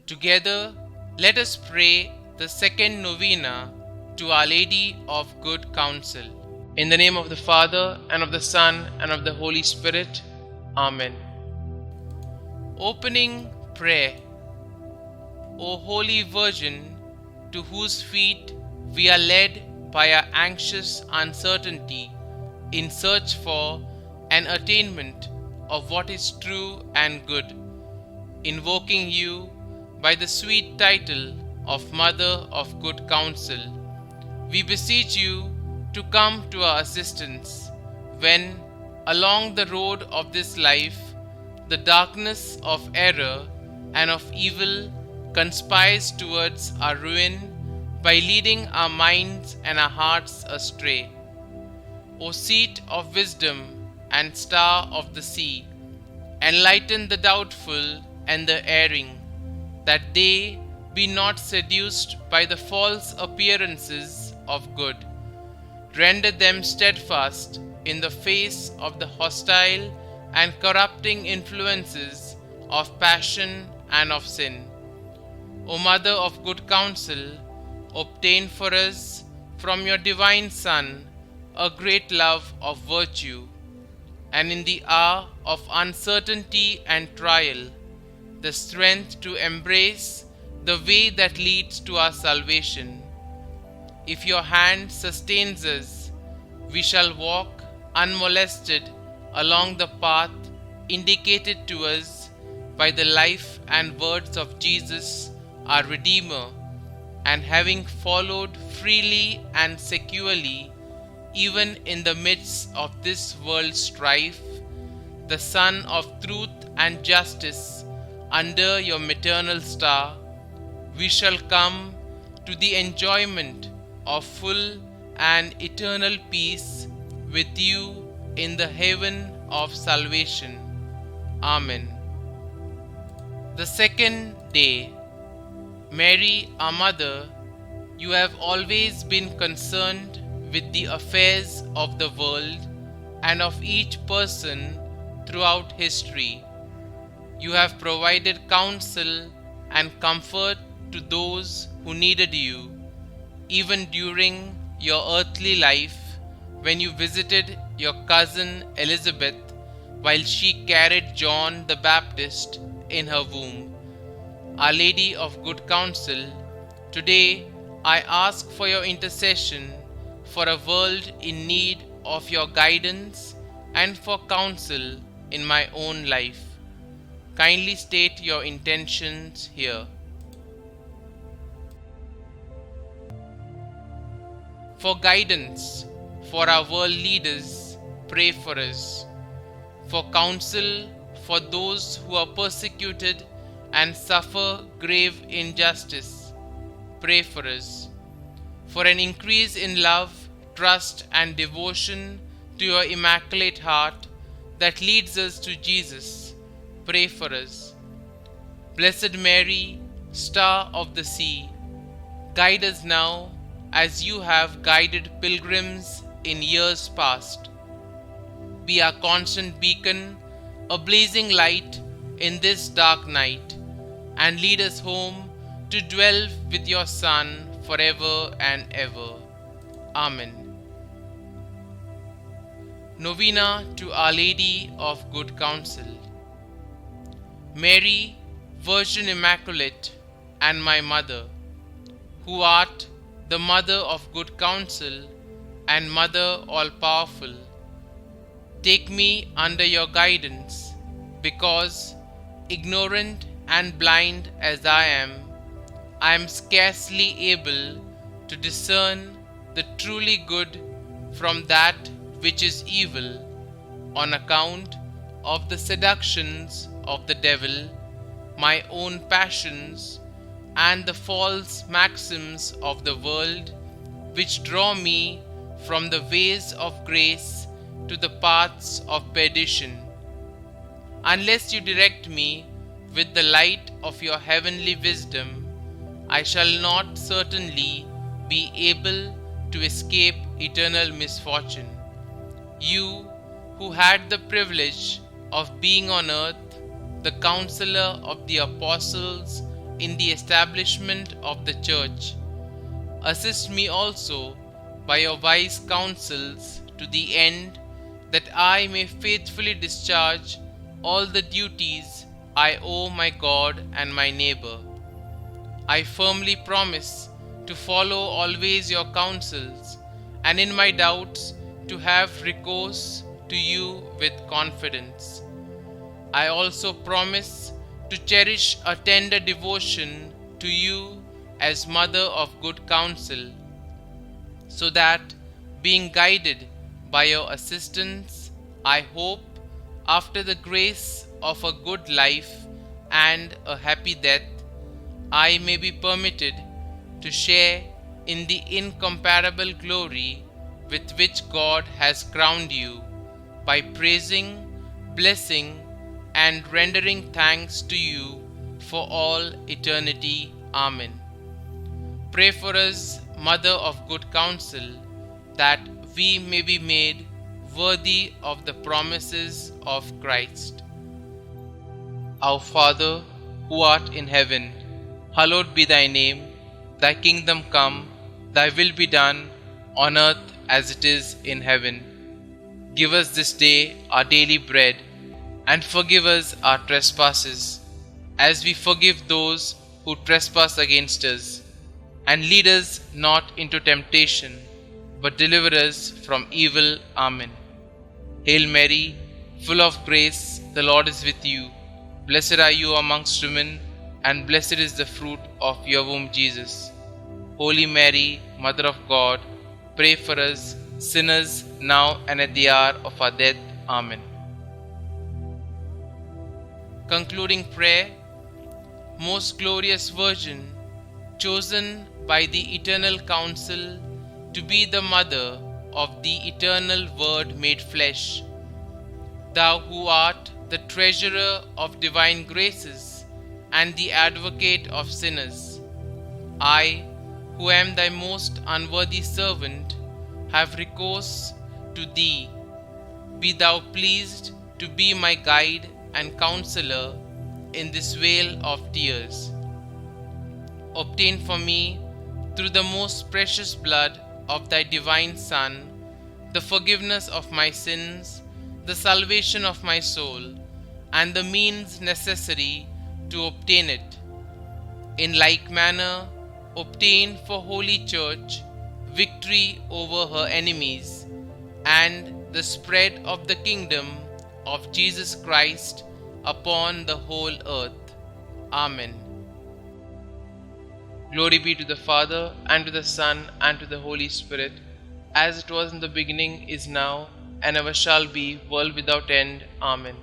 Together, let us pray the second novena to Our Lady of Good Counsel. In the name of the Father, and of the Son, and of the Holy Spirit. Amen. Opening prayer. O Holy Virgin, to whose feet we are led by our anxious uncertainty in search for an attainment of what is true and good, invoking you by the sweet title of Mother of Good Counsel, we beseech you to come to our assistance when, along the road of this life, the darkness of error and of evil conspires towards our ruin by leading our minds and our hearts astray. O seat of wisdom and star of the sea, enlighten the doubtful and the erring, that they be not seduced by the false appearances of good. Render them steadfast in the face of the hostile and corrupting influences of passion and of sin. O Mother of Good Counsel, obtain for us from your divine Son a great love of virtue, and in the hour of uncertainty and trial, the strength to embrace the way that leads to our salvation. If your hand sustains us, we shall walk unmolested along the path indicated to us by the life and words of Jesus, our Redeemer, and having followed freely and securely, even in the midst of this world's strife, the Sun of truth and justice under your maternal star, we shall come to the enjoyment of full and eternal peace with you in the heaven of salvation. Amen. The second day. Mary, our Mother, you have always been concerned with the affairs of the world and of each person throughout history. You have provided counsel and comfort to those who needed you, even during your earthly life when you visited your cousin Elizabeth while she carried John the Baptist in her womb. Our Lady of Good Counsel, today I ask for your intercession for a world in need of your guidance and for counsel in my own life. Kindly state your intentions here. For guidance for our world leaders, pray for us. For counsel for those who are persecuted and suffer grave injustice, pray for us. For an increase in love, trust, and devotion to your Immaculate Heart that leads us to Jesus, pray for us. Blessed Mary, Star of the Sea, guide us now as you have guided pilgrims in years past. Be our constant beacon, a blazing light in this dark night, and lead us home to dwell with your Son forever and ever. Amen. Novena to Our Lady of Good Counsel. Mary, Virgin Immaculate, and my Mother, who art the Mother of Good Counsel and Mother all-powerful, take me under your guidance, because, ignorant and blind as I am scarcely able to discern the truly good from that which is evil, on account of the seductions of the devil, my own passions, and the false maxims of the world, which draw me from the ways of grace to the paths of perdition. Unless you direct me with the light of your heavenly wisdom, I shall not certainly be able to escape eternal misfortune. You, who had the privilege of being on earth the counselor of the apostles in the establishment of the Church. Assist me also by your wise counsels to the end that I may faithfully discharge all the duties I owe my God and my neighbor. I firmly promise to follow always your counsels, and in my doubts to have recourse to you with confidence. I also promise to cherish a tender devotion to you as Mother of good counsel, so that, being guided by your assistance, I hope, after the grace of a good life and a happy death, I may be permitted to share in the incomparable glory with which God has crowned you, by praising, blessing, and rendering thanks to you for all eternity. Amen. Pray for us, Mother of good counsel, that we may be made worthy of the promises of Christ. Our Father, who art in heaven, hallowed be thy name. Thy kingdom come, thy will be done, on earth as it is in heaven. Give us this day our daily bread, and forgive us our trespasses, as we forgive those who trespass against us. And lead us not into temptation, but deliver us from evil. Amen. Hail Mary, full of grace, the Lord is with you. Blessed are you amongst women, and blessed is the fruit of your womb, Jesus. Holy Mary, Mother of God, pray for us sinners, now and at the hour of our death. Amen. Concluding prayer. Most glorious Virgin, chosen by the Eternal Council to be the Mother of the Eternal Word made flesh, thou who art the treasurer of divine graces and the advocate of sinners, I, who am thy most unworthy servant, have recourse to thee. Be thou pleased to be my guide and counselor in this vale of tears. Obtain for me, through the most precious blood of thy divine Son, the forgiveness of my sins, the salvation of my soul, and the means necessary to obtain it. In like manner, obtain for Holy Church victory over her enemies, and the spread of the kingdom of Jesus Christ upon the whole earth. Amen. Glory be to the Father, and to the Son, and to the Holy Spirit, as it was in the beginning, is now, and ever shall be, world without end. Amen.